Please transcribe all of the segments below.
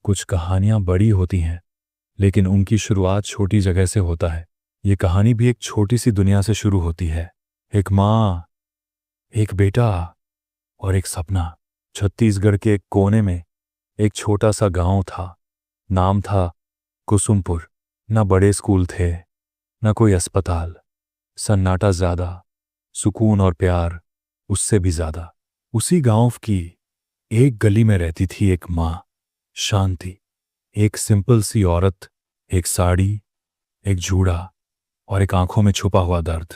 कुछ कहानियां बड़ी होती हैं, लेकिन उनकी शुरुआत छोटी जगह से होता है। ये कहानी भी एक छोटी सी दुनिया से शुरू होती है। एक माँ, एक बेटा और एक सपना। छत्तीसगढ़ के एक कोने में एक छोटा सा गांव था। नाम था कुसुमपुर। न बड़े स्कूल थे, न कोई अस्पताल। सन्नाटा ज्यादा, सुकून और प्यार उससे भी ज्यादा। उसी गांव की एक गली में रहती थी एक माँ, शांति। एक सिंपल सी औरत, एक साड़ी, एक जूड़ा और एक आंखों में छुपा हुआ दर्द।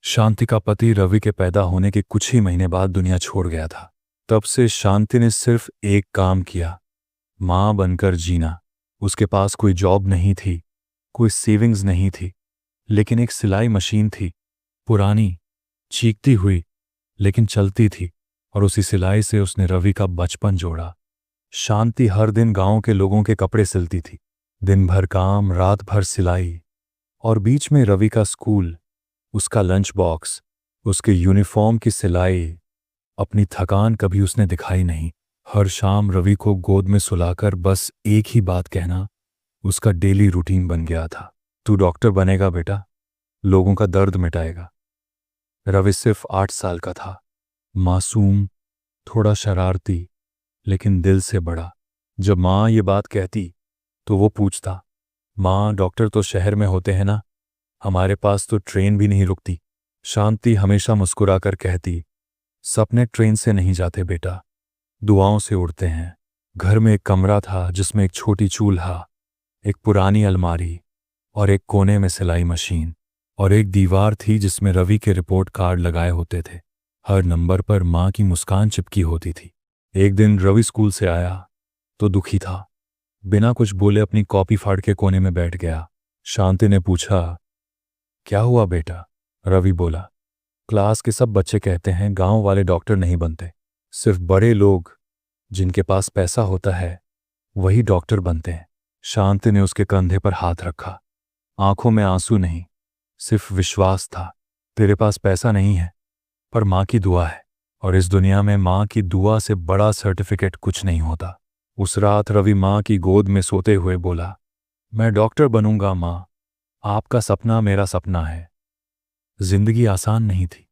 शांति का पति रवि के पैदा होने के कुछ ही महीने बाद दुनिया छोड़ गया था। तब से शांति ने सिर्फ एक काम किया, माँ बनकर जीना। उसके पास कोई जॉब नहीं थी, कोई सेविंग्स नहीं थी, लेकिन एक सिलाई मशीन थी, पुरानी, चीखती हुई, लेकिन चलती थी। और उसी सिलाई से उसने रवि का बचपन जोड़ा। शांति हर दिन गांव के लोगों के कपड़े सिलती थी। दिन भर काम, रात भर सिलाई, और बीच में रवि का स्कूल, उसका लंच बॉक्स, उसके यूनिफॉर्म की सिलाई। अपनी थकान कभी उसने दिखाई नहीं। हर शाम रवि को गोद में सुलाकर बस एक ही बात कहना उसका डेली रूटीन बन गया था। तू डॉक्टर बनेगा बेटा, लोगों का दर्द मिटाएगा। रवि सिर्फ 8 साल का था, मासूम, थोड़ा शरारती, लेकिन दिल से बड़ा। जब माँ ये बात कहती तो वो पूछता, माँ डॉक्टर तो शहर में होते हैं ना, हमारे पास तो ट्रेन भी नहीं रुकती। शांति हमेशा मुस्कुराकर कहती, सपने ट्रेन से नहीं जाते बेटा, दुआओं से उड़ते हैं। घर में एक कमरा था जिसमें एक छोटी चूल्हा, एक पुरानी अलमारी और एक कोने में सिलाई मशीन, और एक दीवार थी जिसमें रवि के रिपोर्ट कार्ड लगाए होते थे। हर नंबर पर माँ की मुस्कान चिपकी होती थी। एक दिन रवि स्कूल से आया तो दुखी था। बिना कुछ बोले अपनी कॉपी फाड़ के कोने में बैठ गया। शांति ने पूछा, क्या हुआ बेटा? रवि बोला, क्लास के सब बच्चे कहते हैं गांव वाले डॉक्टर नहीं बनते, सिर्फ बड़े लोग जिनके पास पैसा होता है वही डॉक्टर बनते हैं। शांति ने उसके कंधे पर हाथ रखा। आंखों में आंसू नहीं, सिर्फ विश्वास था। तेरे पास पैसा नहीं है, पर माँ की दुआ है, और इस दुनिया में माँ की दुआ से बड़ा सर्टिफिकेट कुछ नहीं होता। उस रात रवि माँ की गोद में सोते हुए बोला, मैं डॉक्टर बनूंगा माँ, आपका सपना मेरा सपना है। जिंदगी आसान नहीं थी।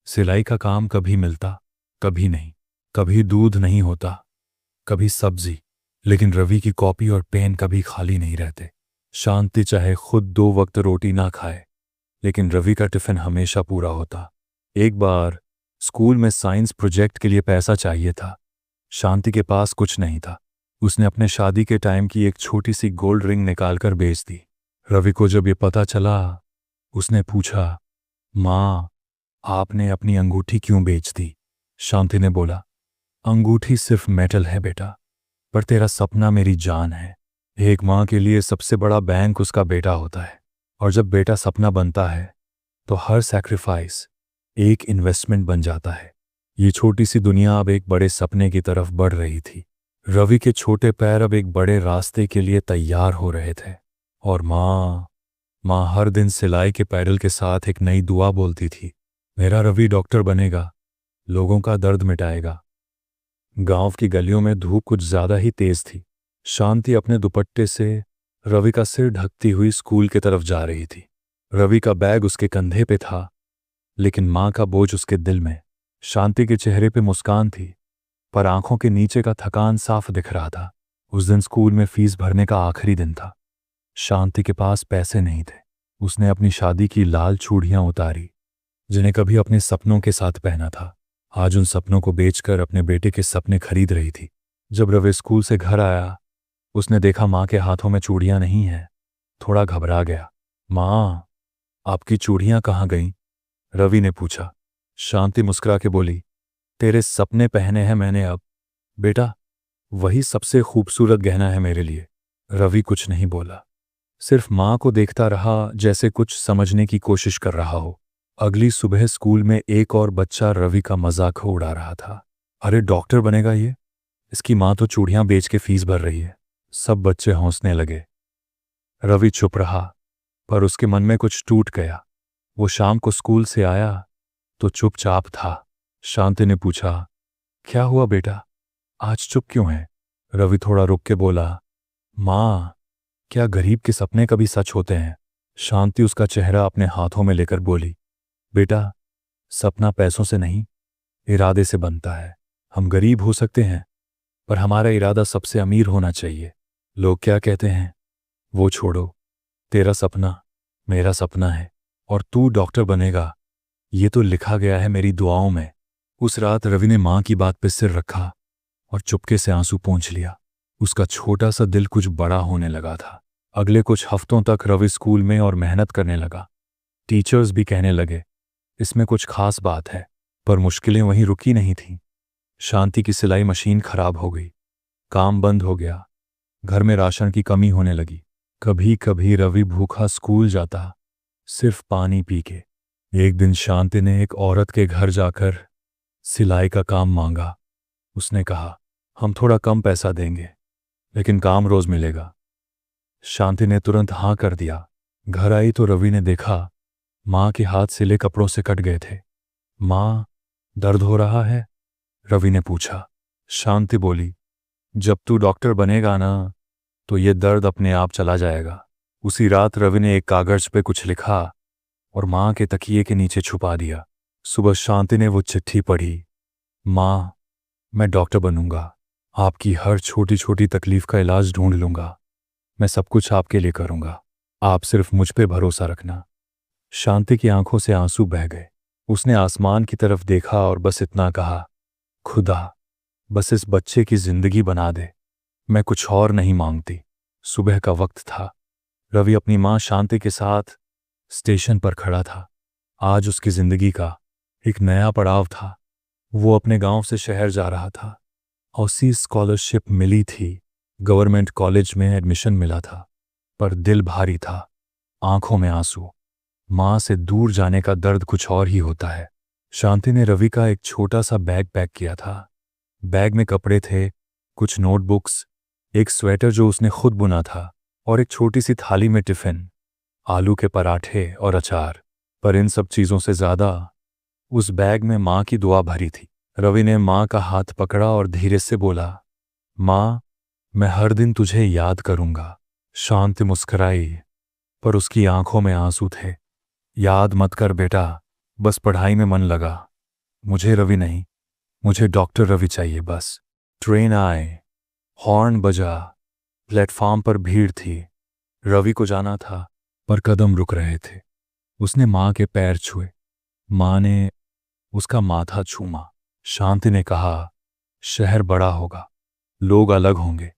सिलाई का काम कभी मिलता, कभी नहीं। कभी दूध नहीं होता, कभी सब्जी, लेकिन रवि की कॉपी और पेन कभी खाली नहीं रहते। शांति चाहे खुद 2 वक्त रोटी ना खाए, लेकिन रवि का टिफिन हमेशा पूरा होता। एक बार स्कूल में साइंस प्रोजेक्ट के लिए पैसा चाहिए था। शांति के पास कुछ नहीं था। उसने अपने शादी के टाइम की एक छोटी सी गोल्ड रिंग निकालकर बेच दी। रवि को जब ये पता चला, उसने पूछा, माँ आपने अपनी अंगूठी क्यों बेच दी? शांति ने बोला, अंगूठी सिर्फ मेटल है बेटा, पर तेरा सपना मेरी जान है। एक माँ के लिए सबसे बड़ा बैंक उसका बेटा होता है, और जब बेटा सपना बनता है तो हर सैक्रिफाइस एक इन्वेस्टमेंट बन जाता है। ये छोटी सी दुनिया अब एक बड़े सपने की तरफ बढ़ रही थी। रवि के छोटे पैर अब एक बड़े रास्ते के लिए तैयार हो रहे थे, और माँ हर दिन सिलाई के पैडल के साथ एक नई दुआ बोलती थी, मेरा रवि डॉक्टर बनेगा, लोगों का दर्द मिटाएगा। गांव की गलियों में धूप कुछ ज्यादा ही तेज थी। शांति अपने दुपट्टे से रवि का सिर ढकती हुई स्कूल की तरफ जा रही थी। रवि का बैग उसके कंधे पे था, लेकिन माँ का बोझ उसके दिल में। शांति के चेहरे पे मुस्कान थी, पर आंखों के नीचे का थकान साफ दिख रहा था। उस दिन स्कूल में फीस भरने का आखिरी दिन था। शांति के पास पैसे नहीं थे। उसने अपनी शादी की लाल चूड़ियां उतारी, जिन्हें कभी अपने सपनों के साथ पहना था। आज उन सपनों को बेचकर अपने बेटे के सपने खरीद रही थी। जब रवि स्कूल से घर आया, उसने देखा माँ के हाथों में चूड़ियां नहीं हैं। थोड़ा घबरा गया। माँ आपकी चूड़ियां कहाँ गईं? रवि ने पूछा। शांति मुस्कुरा के बोली, तेरे सपने पहने हैं मैंने अब बेटा, वही सबसे खूबसूरत गहना है मेरे लिए। रवि कुछ नहीं बोला, सिर्फ माँ को देखता रहा, जैसे कुछ समझने की कोशिश कर रहा हो। अगली सुबह स्कूल में एक और बच्चा रवि का मजाक उड़ा रहा था, अरे डॉक्टर बनेगा ये, इसकी माँ तो चूड़ियां बेच के फीस भर रही है। सब बच्चे हंसने लगे। रवि चुप रहा, पर उसके मन में कुछ टूट गया। वो शाम को स्कूल से आया तो चुपचाप था। शांति ने पूछा, क्या हुआ बेटा, आज चुप क्यों है? रवि थोड़ा रुक के बोला, माँ, क्या गरीब के सपने कभी सच होते हैं? शांति उसका चेहरा अपने हाथों में लेकर बोली, बेटा, सपना पैसों से नहीं, इरादे से बनता है। हम गरीब हो सकते हैं, पर हमारा इरादा सबसे अमीर होना चाहिए। लोग क्या कहते हैं वो छोड़ो, तेरा सपना मेरा सपना है, और तू डॉक्टर बनेगा, ये तो लिखा गया है मेरी दुआओं में। उस रात रवि ने माँ की बात पे सिर रखा और चुपके से आंसू पोंछ लिया। उसका छोटा सा दिल कुछ बड़ा होने लगा था। अगले कुछ हफ्तों तक रवि स्कूल में और मेहनत करने लगा। टीचर्स भी कहने लगे, इसमें कुछ खास बात है। पर मुश्किलें वहीं रुकी नहीं थीं। शांति की सिलाई मशीन खराब हो गई, काम बंद हो गया, घर में राशन की कमी होने लगी। कभी कभी रवि भूखा स्कूल जाता, सिर्फ पानी पी के। एक दिन शांति ने एक औरत के घर जाकर सिलाई का काम मांगा। उसने कहा, हम थोड़ा कम पैसा देंगे, लेकिन काम रोज मिलेगा। शांति ने तुरंत हाँ कर दिया। घर आई तो रवि ने देखा माँ के हाथ सिले कपड़ों से कट गए थे। माँ, दर्द हो रहा है? रवि ने पूछा। शांति बोली, जब तू डॉक्टर बनेगा ना, तो ये दर्द अपने आप चला जाएगा। उसी रात रवि ने एक कागज पे कुछ लिखा और माँ के तकिए के नीचे छुपा दिया। सुबह शांति ने वो चिट्ठी पढ़ी। माँ, मैं डॉक्टर बनूंगा, आपकी हर छोटी छोटी तकलीफ का इलाज ढूंढ लूंगा। मैं सब कुछ आपके लिए करूंगा, आप सिर्फ मुझ पे भरोसा रखना। शांति की आंखों से आंसू बह गए। उसने आसमान की तरफ देखा और बस इतना कहा, खुदा, बस इस बच्चे की जिंदगी बना दे, मैं कुछ और नहीं मांगती। सुबह का वक्त था। रवि अपनी माँ शांति के साथ स्टेशन पर खड़ा था। आज उसकी जिंदगी का एक नया पड़ाव था। वो अपने गांव से शहर जा रहा था। औसी स्कॉलरशिप मिली थी, गवर्नमेंट कॉलेज में एडमिशन मिला था, पर दिल भारी था, आंखों में आंसू। माँ से दूर जाने का दर्द कुछ और ही होता है। शांति ने रवि का एक छोटा सा बैग पैक किया था। बैग में कपड़े थे, कुछ नोटबुक्स, एक स्वेटर जो उसने खुद बुना था, और एक छोटी सी थाली में टिफिन, आलू के पराठे और अचार। पर इन सब चीज़ों से ज़्यादा उस बैग में माँ की दुआ भरी थी। रवि ने माँ का हाथ पकड़ा और धीरे से बोला, माँ, मैं हर दिन तुझे याद करूंगा। शांति मुस्कुराई, पर उसकी आंखों में आंसू थे। याद मत कर बेटा, बस पढ़ाई में मन लगा। मुझे रवि नहीं, मुझे डॉक्टर रवि चाहिए बस। ट्रेन आए, हॉर्न बजा, प्लेटफॉर्म पर भीड़ थी। रवि को जाना था, पर कदम रुक रहे थे। उसने माँ के पैर छुए। माँ ने उसका माथा छूमा। शांति ने कहा, शहर बड़ा होगा, लोग अलग होंगे,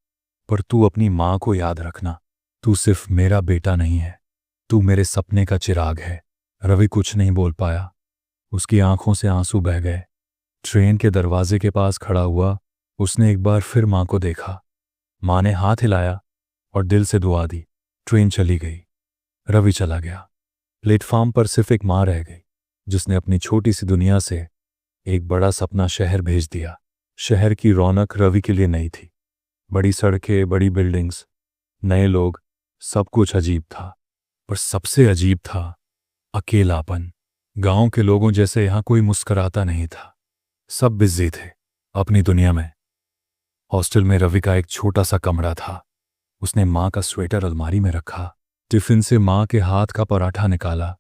पर तू अपनी माँ को याद रखना। तू सिर्फ मेरा बेटा नहीं है, तू मेरे सपने का चिराग है। रवि कुछ नहीं बोल पाया। उसकी आंखों से आंसू बह गए। ट्रेन के दरवाजे के पास खड़ा हुआ, उसने एक बार फिर माँ को देखा। माँ ने हाथ हिलाया और दिल से दुआ दी। ट्रेन चली गई, रवि चला गया। प्लेटफॉर्म पर सिर्फ एक माँ रह गई, जिसने अपनी छोटी सी दुनिया से एक बड़ा सपना शहर भेज दिया। शहर की रौनक रवि के लिए नई थी। बड़ी सड़कें, बड़ी बिल्डिंग्स, नए लोग, सब कुछ अजीब था। पर सबसे अजीब था अकेलापन। गांव के लोगों जैसे यहां कोई मुस्कुराता नहीं था। सब बिजी थे अपनी दुनिया में। हॉस्टल में रवि का एक छोटा सा कमरा था। उसने माँ का स्वेटर अलमारी में रखा, टिफिन से माँ के हाथ का पराठा निकाला,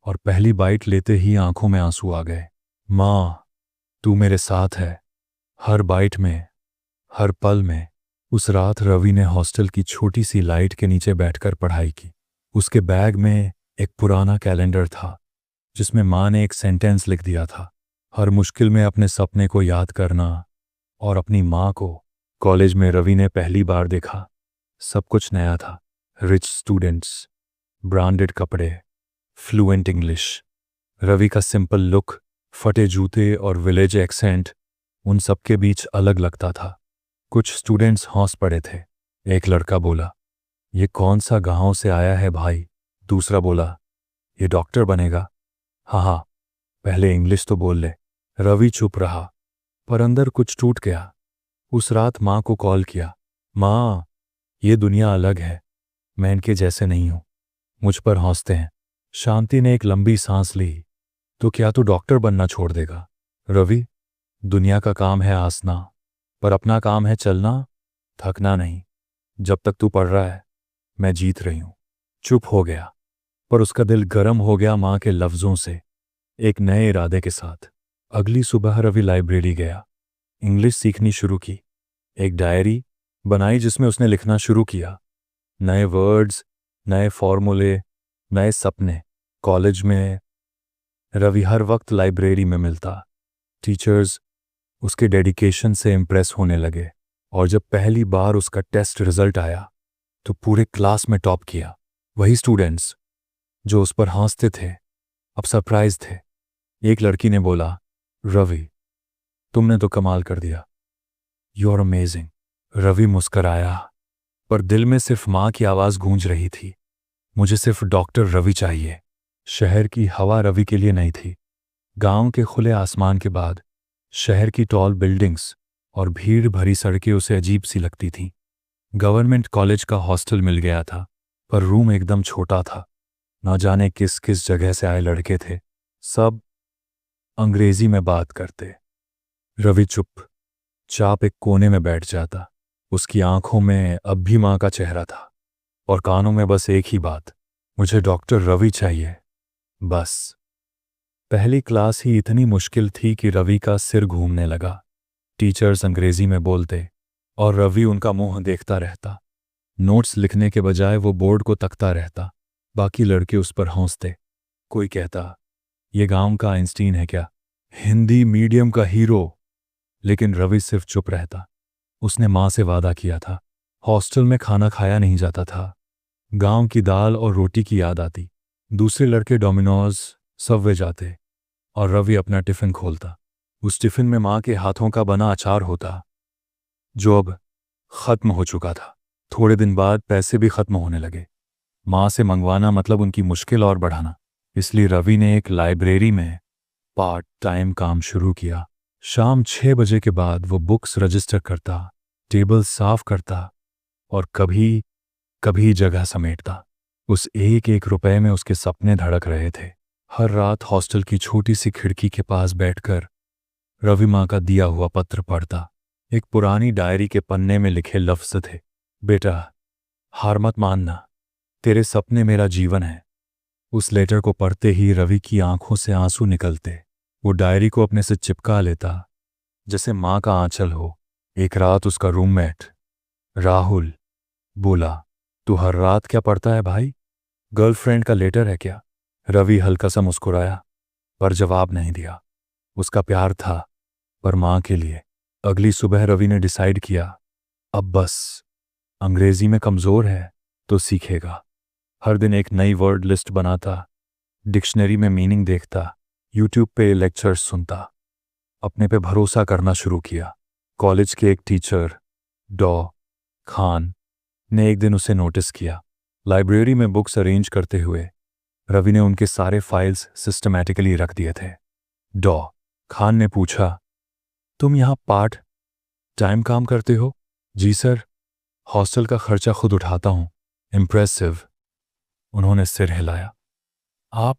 और पहली बाइट लेते ही आंखों में आंसू आ गए। माँ, तू मेरे साथ है, हर बाइट में, हर पल में। उस रात रवि ने हॉस्टल की छोटी सी लाइट के नीचे बैठकर पढ़ाई की। उसके बैग में एक पुराना कैलेंडर था, जिसमें माँ ने एक सेंटेंस लिख दिया था, हर मुश्किल में अपने सपने को याद करना और अपनी माँ को। कॉलेज में रवि ने पहली बार देखा, सब कुछ नया था। रिच स्टूडेंट्स, ब्रांडेड कपड़े, फ्लुएंट इंग्लिश। रवि का सिंपल लुक, फटे जूते और विलेज एक्सेंट उन सबके बीच अलग लगता था। कुछ स्टूडेंट्स हंस पड़े थे। एक लड़का बोला, ये कौन सा गांव से आया है भाई? दूसरा बोला, ये डॉक्टर बनेगा। हाँ हाँ, पहले इंग्लिश तो बोल ले। रवि चुप रहा, पर अंदर कुछ टूट गया। उस रात माँ को कॉल किया। माँ, ये दुनिया अलग है, मैं इनके जैसे नहीं हूँ, मुझ पर हंसते हैं। शांति ने एक लंबी सांस ली। तो क्या तू डॉक्टर बनना छोड़ देगा? रवि, दुनिया का काम है हंसना, पर अपना काम है चलना, थकना नहीं। जब तक तू पढ़ रहा है मैं जीत रही हूं। चुप हो गया, पर उसका दिल गर्म हो गया माँ के लफ्ज़ों से। एक नए इरादे के साथ अगली सुबह रवि लाइब्रेरी गया। इंग्लिश सीखनी शुरू की। एक डायरी बनाई जिसमें उसने लिखना शुरू किया। नए वर्ड्स, नए फॉर्मूले, नए सपने। कॉलेज में रवि हर वक्त लाइब्रेरी में मिलता। टीचर्स उसके डेडिकेशन से इम्प्रेस होने लगे, और जब पहली बार उसका टेस्ट रिजल्ट आया तो पूरे क्लास में टॉप किया। वही स्टूडेंट्स जो उस पर हंसते थे अब सरप्राइज थे। एक लड़की ने बोला, रवि तुमने तो कमाल कर दिया, यू आर अमेजिंग। रवि मुस्कराया, पर दिल में सिर्फ माँ की आवाज़ गूंज रही थी, मुझे सिर्फ डॉक्टर रवि चाहिए। शहर की हवा रवि के लिए नहीं थी। गांव के खुले आसमान के बाद शहर की टॉल बिल्डिंग्स और भीड़ भरी सड़कें उसे अजीब सी लगती थीं। गवर्नमेंट कॉलेज का हॉस्टल मिल गया था, पर रूम एकदम छोटा था। ना जाने किस किस जगह से आए लड़के थे, सब अंग्रेजी में बात करते। रवि चुपचाप एक कोने में बैठ जाता। उसकी आंखों में अब भी माँ का चेहरा था, और कानों में बस एक ही बात, मुझे डॉक्टर रवि चाहिए, बस। पहली क्लास ही इतनी मुश्किल थी कि रवि का सिर घूमने लगा। टीचर्स अंग्रेजी में बोलते और रवि उनका मुंह देखता रहता। नोट्स लिखने के बजाय वो बोर्ड को तकता रहता। बाकी लड़के उस पर हंसते। कोई कहता, ये गांव का आइंस्टीन है क्या, हिंदी मीडियम का हीरो। लेकिन रवि सिर्फ चुप रहता। उसने माँ से वादा किया था, हॉस्टल में खाना खाया नहीं जाता था। गांव की दाल और रोटी की याद आती। दूसरे लड़के डोमिनोज, सबवे जाते, और रवि अपना टिफिन खोलता। उस टिफिन में माँ के हाथों का बना अचार होता, जो अब खत्म हो चुका था। थोड़े दिन बाद पैसे भी खत्म होने लगे। माँ से मंगवाना मतलब उनकी मुश्किल और बढ़ाना। इसलिए रवि ने एक लाइब्रेरी में पार्ट टाइम काम शुरू किया। शाम 6 बजे के बाद वो बुक्स रजिस्टर करता, टेबल साफ करता, और कभी कभी जगह समेटता। उस एक एक रुपए में उसके सपने धड़क रहे थे। हर रात हॉस्टल की छोटी सी खिड़की के पास बैठकर रवि माँ का दिया हुआ पत्र पढ़ता। एक पुरानी डायरी के पन्ने में लिखे लफ्ज़ थे, बेटा हार मत मानना, तेरे सपने मेरा जीवन है। उस लेटर को पढ़ते ही रवि की आंखों से आंसू निकलते। वो डायरी को अपने से चिपका लेता जैसे माँ का आंचल हो। एक रात उसका रूममेट राहुल बोला, तू हर रात क्या पढ़ता है भाई, गर्लफ्रेंड का लेटर है क्या? रवि हल्का सा मुस्कुराया, पर जवाब नहीं दिया। उसका प्यार था, पर माँ के लिए। अगली सुबह रवि ने डिसाइड किया, अब बस, अंग्रेजी में कमज़ोर है तो सीखेगा। हर दिन एक नई वर्ड लिस्ट बनाता, डिक्शनरी में मीनिंग देखता, यूट्यूब पे लेक्चर्स सुनता। अपने पे भरोसा करना शुरू किया। कॉलेज के एक टीचर डॉ खान ने एक दिन उसे नोटिस किया। लाइब्रेरी में बुक्स अरेंज करते हुए रवि ने उनके सारे फाइल्स सिस्टमैटिकली रख दिए थे। डॉ खान ने पूछा, तुम यहाँ पार्ट टाइम काम करते हो? जी सर, हॉस्टल का खर्चा खुद उठाता हूँ। इम्प्रेसिव। उन्होंने सिर हिलाया। आप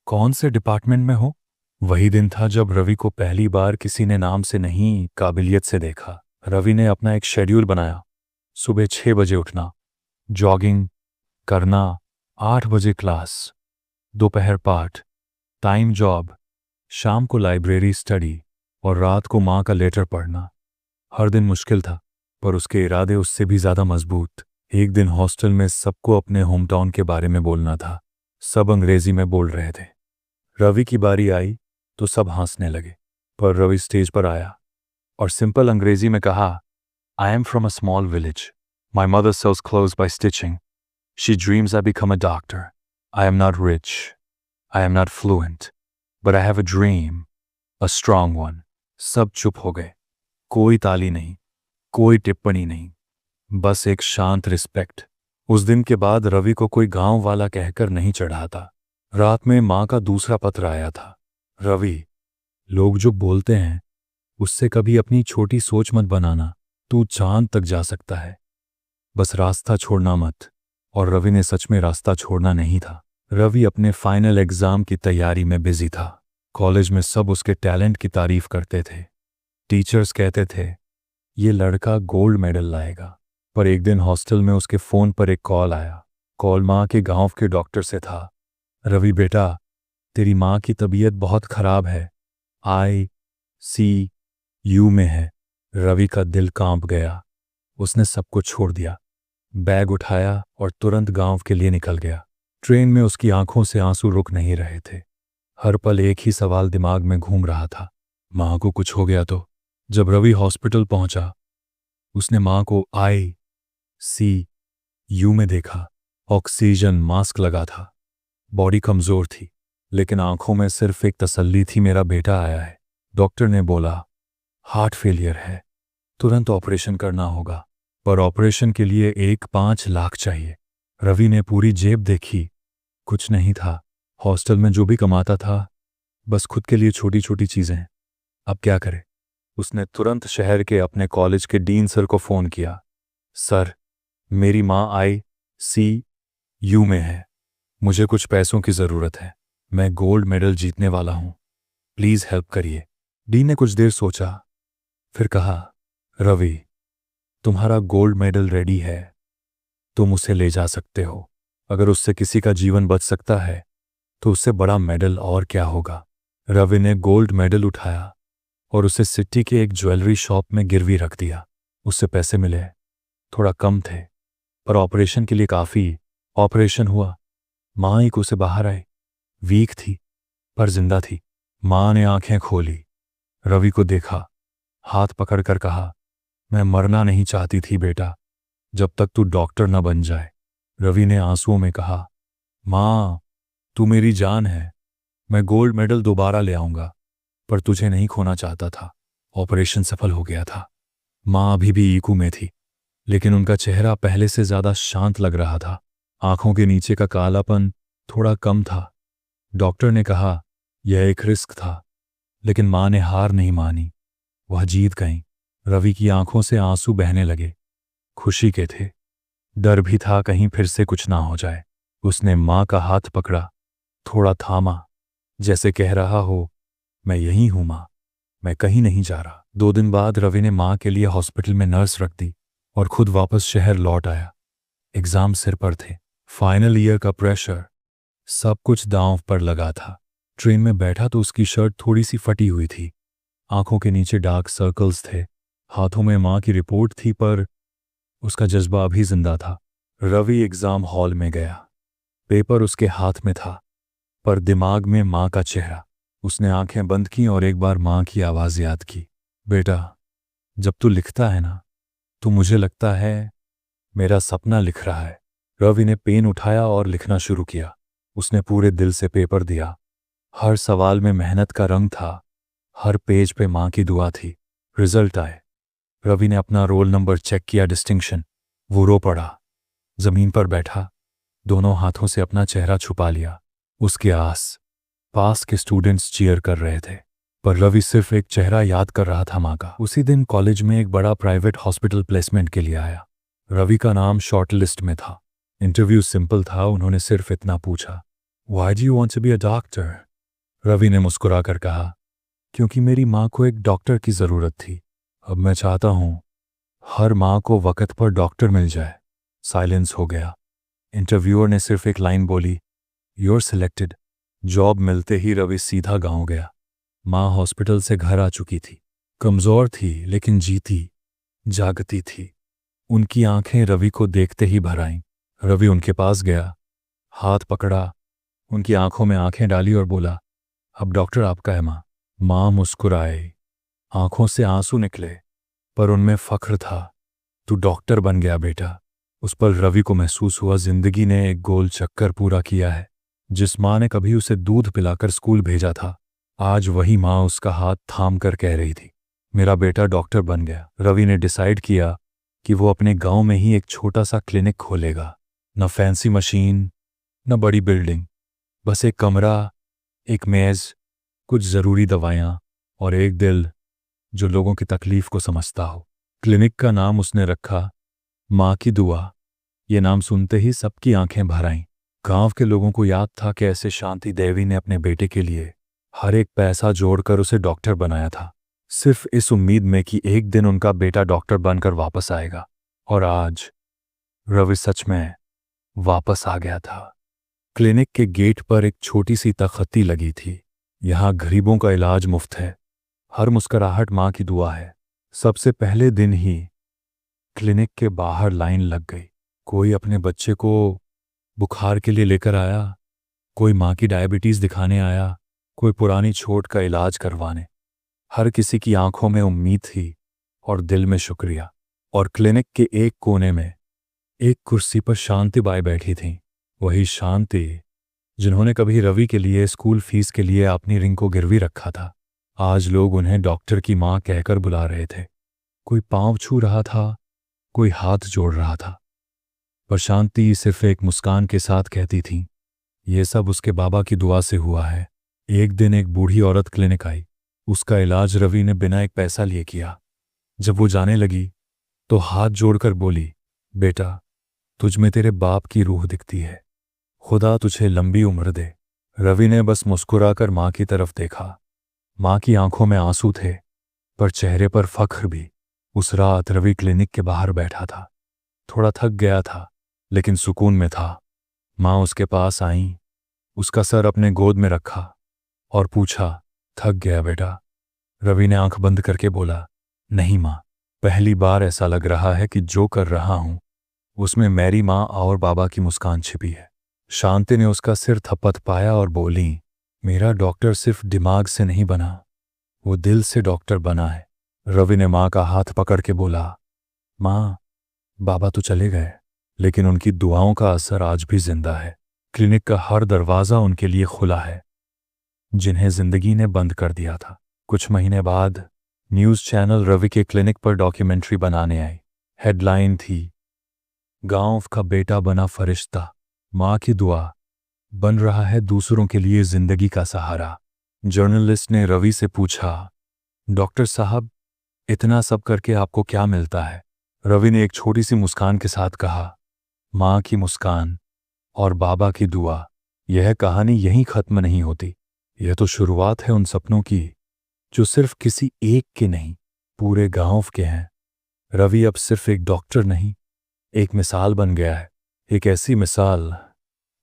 कौन से डिपार्टमेंट में हो? वही दिन था जब रवि को पहली बार किसी ने नाम से नहीं, काबिलियत से देखा। रवि ने अपना एक शेड्यूल बनाया। सुबह 6 बजे उठना, जॉगिंग करना, 8 बजे क्लास, दोपहर पाठ, टाइम जॉब, शाम को लाइब्रेरी स्टडी, और रात को माँ का लेटर पढ़ना। हर दिन मुश्किल था, पर उसके इरादे उससे भी ज़्यादा मजबूत। एक दिन हॉस्टल में सबको अपने होम टाउन के बारे में बोलना था। सब अंग्रेजी में बोल रहे थे। रवि की बारी आई तो सब हंसने लगे, पर रवि स्टेज पर आया और सिंपल अंग्रेजी में कहा, I am from a small village, my mother sells clothes by stitching, she dreams I become a doctor, I am not rich, I am not fluent, but I have a dream, a strong one. सब चुप हो गए। कोई ताली नहीं, कोई टिप्पणी नहीं, बस एक शांत रिस्पेक्ट। उस दिन के बाद रवि को कोई गांव वाला कहकर नहीं चढ़ाता। रात में माँ का दूसरा पत्र आया था, रवि, लोग जो बोलते हैं उससे कभी अपनी छोटी सोच मत बनाना, तू चांद तक जा सकता है, बस रास्ता छोड़ना मत। और रवि ने सच में रास्ता छोड़ना नहीं था। रवि अपने फाइनल एग्जाम की तैयारी में बिजी था। कॉलेज में सब उसके टैलेंट की तारीफ करते थे। टीचर्स कहते थे, ये लड़का गोल्ड मेडल लाएगा। पर एक दिन हॉस्टल में उसके फ़ोन पर एक कॉल आया। कॉल माँ के गांव के डॉक्टर से था। रवि बेटा, तेरी माँ की तबीयत बहुत खराब है, ICU में है। रवि का दिल कांप गया। उसने सब कुछ छोड़ दिया, बैग उठाया और तुरंत गांव के लिए निकल गया। ट्रेन में उसकी आंखों से आंसू रुक नहीं रहे थे। हर पल एक ही सवाल दिमाग में घूम रहा था, माँ को कुछ हो गया तो। जब रवि हॉस्पिटल पहुंचा, उसने माँ को ICU में देखा। ऑक्सीजन मास्क लगा था, बॉडी कमजोर थी, लेकिन आंखों में सिर्फ एक तसल्ली थी, मेरा बेटा आया है। डॉक्टर ने बोला, हार्ट फेलियर है, तुरंत ऑपरेशन करना होगा। पर ऑपरेशन के लिए 1-5 लाख चाहिए। रवि ने पूरी जेब देखी, कुछ नहीं था। हॉस्टल में जो भी कमाता था, बस खुद के लिए छोटी छोटी चीजें। अब क्या करे? उसने तुरंत शहर के अपने कॉलेज के डीन सर को फ़ोन किया। सर, मेरी माँ ICU में है, मुझे कुछ पैसों की ज़रूरत है, मैं गोल्ड मेडल जीतने वाला हूँ, प्लीज़ हेल्प करिए। डी ने कुछ देर सोचा, फिर कहा, रवि, तुम्हारा गोल्ड मेडल रेडी है, तुम उसे ले जा सकते हो। अगर उससे किसी का जीवन बच सकता है तो उससे बड़ा मेडल और क्या होगा। रवि ने गोल्ड मेडल उठाया और उसे सिटी के एक ज्वेलरी शॉप में गिरवी रख दिया। उससे पैसे मिले, थोड़ा कम थे, पर ऑपरेशन के लिए काफ़ी। ऑपरेशन हुआ, माँ एक उसे बाहर आई, वीक थी पर जिंदा थी। माँ ने आंखें खोली, रवि को देखा, हाथ पकड़कर कहा, मैं मरना नहीं चाहती थी बेटा, जब तक तू डॉक्टर न बन जाए। रवि ने आंसुओं में कहा, माँ, तू मेरी जान है, मैं गोल्ड मेडल दोबारा ले आऊंगा, पर तुझे नहीं खोना चाहता था। ऑपरेशन सफल हो गया था। माँ अभी भी ईकू में थी, लेकिन उनका चेहरा पहले से ज्यादा शांत लग रहा था। आंखों के नीचे का कालापन थोड़ा कम था। डॉक्टर ने कहा, यह एक रिस्क था, लेकिन माँ ने हार नहीं मानी, वह जीत गई। रवि की आंखों से आंसू बहने लगे, खुशी के थे, डर भी था कहीं फिर से कुछ ना हो जाए। उसने माँ का हाथ पकड़ा, थोड़ा थामा, जैसे कह रहा हो, मैं यहीं हूं माँ, मैं कहीं नहीं जा रहा। 2 दिन बाद रवि ने माँ के लिए हॉस्पिटल में नर्स रख दी और खुद वापस शहर लौट आया। एग्जाम सिर पर थे, फाइनल ईयर का प्रेशर, सब कुछ दांव पर लगा था। ट्रेन में बैठा तो उसकी शर्ट थोड़ी सी फटी हुई थी, आंखों के नीचे डार्क सर्कल्स थे, हाथों में माँ की रिपोर्ट थी, पर उसका जज्बा अभी जिंदा था। रवि एग्जाम हॉल में गया, पेपर उसके हाथ में था, पर दिमाग में माँ का चेहरा। उसने आंखें बंद की और एक बार माँ की आवाज़ याद की, बेटा, जब तू लिखता है ना, तो मुझे लगता है मेरा सपना लिख रहा है। रवि ने पेन उठाया और लिखना शुरू किया। उसने पूरे दिल से पेपर दिया। हर सवाल में मेहनत का रंग था, हर पेज पे माँ की दुआ थी। रिजल्ट आए, रवि ने अपना रोल नंबर चेक किया, डिस्टिंक्शन। वो रो पड़ा, जमीन पर बैठा, दोनों हाथों से अपना चेहरा छुपा लिया। उसके आस पास के स्टूडेंट्स चीयर कर रहे थे, पर रवि सिर्फ एक चेहरा याद कर रहा था, माँ का। उसी दिन कॉलेज में एक बड़ा प्राइवेट हॉस्पिटल प्लेसमेंट के लिए आया। रवि का नाम शॉर्ट लिस्ट में था। इंटरव्यू सिंपल था, उन्होंने सिर्फ इतना पूछा, why do you want to be a doctor? Ravi ने मुस्कुरा कर कहा, क्योंकि मेरी माँ को एक डॉक्टर की ज़रूरत थी। अब मैं चाहता हूँ हर माँ को वक़्त पर डॉक्टर मिल जाए। साइलेंस हो गया। इंटरव्यूअर ने सिर्फ एक लाइन बोली, यू आर सिलेक्टेड। जॉब मिलते ही रवि सीधा गांव गया। माँ हॉस्पिटल से घर आ चुकी थी, कमज़ोर थी लेकिन जीती जागती थी। उनकी आंखें रवि को देखते ही भर आईं। रवि उनके पास गया, हाथ पकड़ा, उनकी आंखों में आंखें डाली और बोला, अब डॉक्टर आपका है माँ। माँ मुस्कुराए, आंखों से आंसू निकले, पर उनमें फख्र था। तू डॉक्टर बन गया बेटा। उस पर रवि को महसूस हुआ जिंदगी ने एक गोल चक्कर पूरा किया है। जिस माँ ने कभी उसे दूध पिलाकर स्कूल भेजा था, आज वही माँ उसका हाथ थाम कर कह रही थी, मेरा बेटा डॉक्टर बन गया। रवि ने डिसाइड किया कि वो अपने गांव में ही एक छोटा सा क्लिनिक खोलेगा। न फैंसी मशीन, न बड़ी बिल्डिंग, बस एक कमरा, एक मेज़, कुछ ज़रूरी दवाइयाँ और एक दिल जो लोगों की तकलीफ को समझता हो। क्लिनिक का नाम उसने रखा, माँ की दुआ। ये नाम सुनते ही सबकी आंखें भर आईं। गांव के लोगों को याद था कि ऐसे शांति देवी ने अपने बेटे के लिए हर एक पैसा जोड़कर उसे डॉक्टर बनाया था, सिर्फ इस उम्मीद में कि एक दिन उनका बेटा डॉक्टर बनकर वापस आएगा। और आज रवि सच में वापस आ गया था। क्लिनिक के गेट पर एक छोटी सी तख्ती लगी थी, यहाँ गरीबों का इलाज मुफ्त है, हर मुस्कुराहट माँ की दुआ है। सबसे पहले दिन ही क्लिनिक के बाहर लाइन लग गई। कोई अपने बच्चे को बुखार के लिए लेकर आया, कोई माँ की डायबिटीज़ दिखाने आया, कोई पुरानी चोट का इलाज करवाने। हर किसी की आंखों में उम्मीद थी और दिल में शुक्रिया। और क्लिनिक के एक कोने में एक कुर्सी पर शांति बाई बैठी थीं, वही शांति जिन्होंने कभी रवि के लिए स्कूल फीस के लिए अपनी रिंग को गिरवी रखा था। आज लोग उन्हें डॉक्टर की माँ कहकर बुला रहे थे। कोई पांव छू रहा था, कोई हाथ जोड़ रहा था, पर शांति सिर्फ एक मुस्कान के साथ कहती थी, ये सब उसके बाबा की दुआ से हुआ है। एक दिन एक बूढ़ी औरत क्लिनिक आई। उसका इलाज रवि ने बिना एक पैसा लिए किया। जब वो जाने लगी तो हाथ जोड़कर बोली, बेटा, तुझ में तेरे बाप की रूह दिखती है, खुदा तुझे लंबी उम्र दे। रवि ने बस मुस्कुराकर माँ की तरफ देखा। माँ की आंखों में आंसू थे, पर चेहरे पर फख्र भी। उस रात रवि क्लिनिक के बाहर बैठा था, थोड़ा थक गया था लेकिन सुकून में था। माँ उसके पास आई, उसका सर अपने गोद में रखा और पूछा, थक गया बेटा? रवि ने आंख बंद करके बोला, नहीं माँ, पहली बार ऐसा लग रहा है कि जो कर रहा हूं उसमें मेरी माँ और बाबा की मुस्कान छिपी है। शांति ने उसका सिर थपथ पाया और बोली, मेरा डॉक्टर सिर्फ दिमाग से नहीं बना, वो दिल से डॉक्टर बना है। रवि ने माँ का हाथ पकड़ के बोला, माँ, बाबा तो चले गए लेकिन उनकी दुआओं का असर आज भी जिंदा है। क्लिनिक का हर दरवाज़ा उनके लिए खुला है जिन्हें जिंदगी ने बंद कर दिया था। कुछ महीने बाद न्यूज़ चैनल रवि के क्लिनिक पर डॉक्यूमेंट्री बनाने आई। हेडलाइन थी, गांव का बेटा बना फरिश्ता, माँ की दुआ, बन रहा है दूसरों के लिए जिंदगी का सहारा। जर्नलिस्ट ने रवि से पूछा, डॉक्टर साहब, इतना सब करके आपको क्या मिलता है? रवि ने एक छोटी सी मुस्कान के साथ कहा, माँ की मुस्कान और बाबा की दुआ। यह कहानी यहीं खत्म नहीं होती, यह तो शुरुआत है उन सपनों की जो सिर्फ किसी एक के नहीं, पूरे गांव के हैं। रवि अब सिर्फ एक डॉक्टर नहीं, एक मिसाल बन गया है। एक ऐसी मिसाल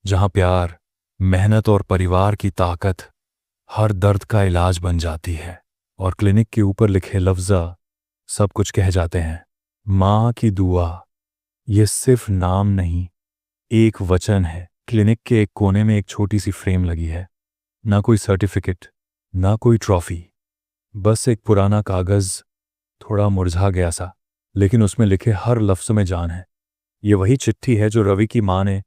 जहां प्यार, मेहनत और परिवार की ताकत हर दर्द का इलाज बन जाती है। और क्लिनिक के ऊपर लिखे लफ्ज़ सब कुछ कह जाते हैं। माँ की दुआ, ये सिर्फ नाम नहीं, एक वचन है। क्लिनिक के एक कोने में एक छोटी सी फ्रेम लगी है, ना कोई सर्टिफिकेट, ना कोई ट्रॉफी, बस एक पुराना कागज़, थोड़ा मुरझा गया सा, लेकिन उसमें लिखे हर लफ्ज़ में जान है। ये वही चिट्ठी है जो रवि की माँ ने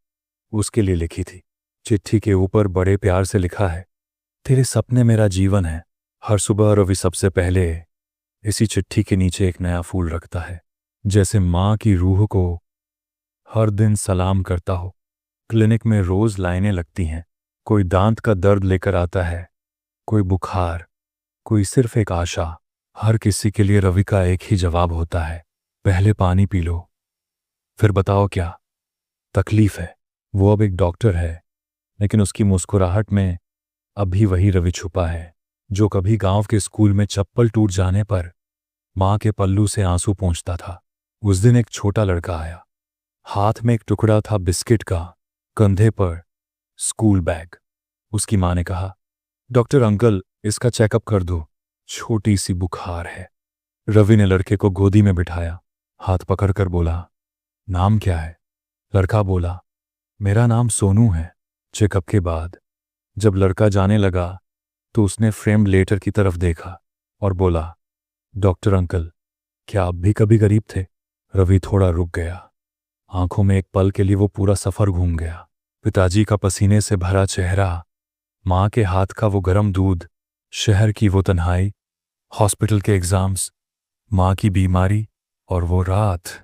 उसके लिए लिखी थी। चिट्ठी के ऊपर बड़े प्यार से लिखा है, तेरे सपने मेरा जीवन है। हर सुबह रवि सबसे पहले इसी चिट्ठी के नीचे एक नया फूल रखता है, जैसे माँ की रूह को हर दिन सलाम करता हो। क्लिनिक में रोज़ लाइनें लगती हैं, कोई दांत का दर्द लेकर आता है, कोई बुखार, कोई सिर्फ एक आशा। हर किसी के लिए रवि का एक ही जवाब होता है, पहले पानी पी लो, फिर बताओ क्या तकलीफ है। वो अब एक डॉक्टर है, लेकिन उसकी मुस्कुराहट में अब भी वही रवि छुपा है जो कभी गांव के स्कूल में चप्पल टूट जाने पर माँ के पल्लू से आंसू पोंछता था। उस दिन एक छोटा लड़का आया, हाथ में एक टुकड़ा था बिस्किट का, कंधे पर स्कूल बैग। उसकी माँ ने कहा, डॉक्टर अंकल, इसका चेकअप कर दो, छोटी सी बुखार है। रवि ने लड़के को गोदी में बिठाया, हाथ पकड़कर बोला, नाम क्या है? लड़का बोला, मेरा नाम सोनू है। चेकअप के बाद जब लड़का जाने लगा तो उसने फ्रेम लेटर की तरफ देखा और बोला, डॉक्टर अंकल, क्या आप भी कभी गरीब थे? रवि थोड़ा रुक गया, आंखों में एक पल के लिए वो पूरा सफ़र घूम गया। पिताजी का पसीने से भरा चेहरा, माँ के हाथ का वो गर्म दूध, शहर की वो तन्हाई, हॉस्पिटल के एग्ज़ाम्स, माँ की बीमारी और वो रात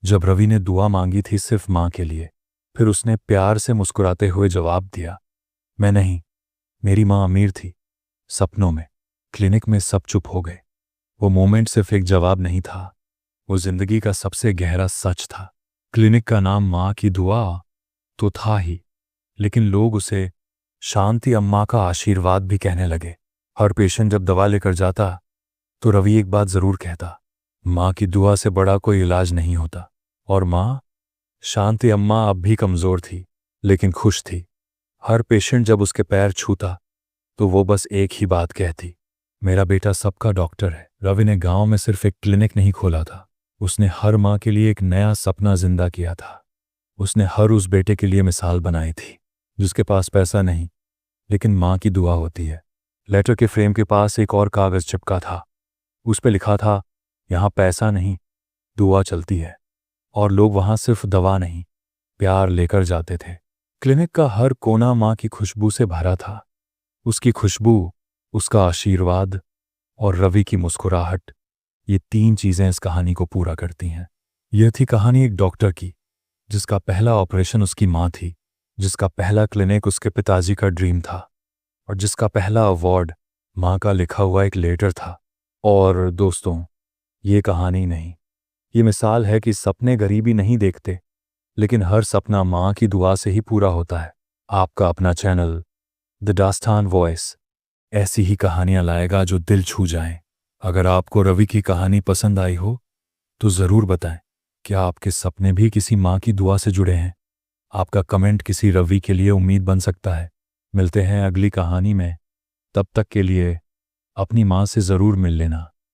जब रवि ने दुआ मांगी थी सिर्फ माँ के लिए। फिर उसने प्यार से मुस्कुराते हुए जवाब दिया, मैं नहीं, मेरी माँ अमीर थी, सपनों में। क्लिनिक में सब चुप हो गए। वो मोमेंट सिर्फ एक जवाब नहीं था, वो जिंदगी का सबसे गहरा सच था। क्लिनिक का नाम माँ की दुआ तो था ही, लेकिन लोग उसे शांति अम्मा का आशीर्वाद भी कहने लगे। हर पेशेंट जब दवा लेकर जाता तो रवि एक बात ज़रूर कहता, माँ की दुआ से बड़ा कोई इलाज नहीं होता। और माँ? शांति अम्मा अब भी कमज़ोर थी, लेकिन खुश थी। हर पेशेंट जब उसके पैर छूता तो वो बस एक ही बात कहती, मेरा बेटा सबका डॉक्टर है। रवि ने गांव में सिर्फ एक क्लिनिक नहीं खोला था, उसने हर माँ के लिए एक नया सपना जिंदा किया था। उसने हर उस बेटे के लिए मिसाल बनाई थी जिसके पास पैसा नहीं, लेकिन माँ की दुआ होती है। लेटर के फ्रेम के पास एक और कागज़ चिपका था। उस पर लिखा था, यहाँ पैसा नहीं, दुआ चलती है। और लोग वहाँ सिर्फ दवा नहीं, प्यार लेकर जाते थे। क्लिनिक का हर कोना माँ की खुशबू से भरा था। उसकी खुशबू, उसका आशीर्वाद और रवि की मुस्कुराहट, ये तीन चीज़ें इस कहानी को पूरा करती हैं। यह थी कहानी एक डॉक्टर की, जिसका पहला ऑपरेशन उसकी माँ थी, जिसका पहला क्लिनिक उसके पिताजी का ड्रीम था, और जिसका पहला अवार्ड माँ का लिखा हुआ एक लेटर था। और दोस्तों, ये कहानी नहीं, ये मिसाल है कि सपने गरीबी नहीं देखते, लेकिन हर सपना माँ की दुआ से ही पूरा होता है। आपका अपना चैनल द दास्तान वॉइस ऐसी ही कहानियाँ लाएगा जो दिल छू जाएं। अगर आपको रवि की कहानी पसंद आई हो तो ज़रूर बताएं। क्या आपके सपने भी किसी माँ की दुआ से जुड़े हैं? आपका कमेंट किसी रवि के लिए उम्मीद बन सकता है। मिलते हैं अगली कहानी में, तब तक के लिए अपनी माँ से ज़रूर मिल लेना।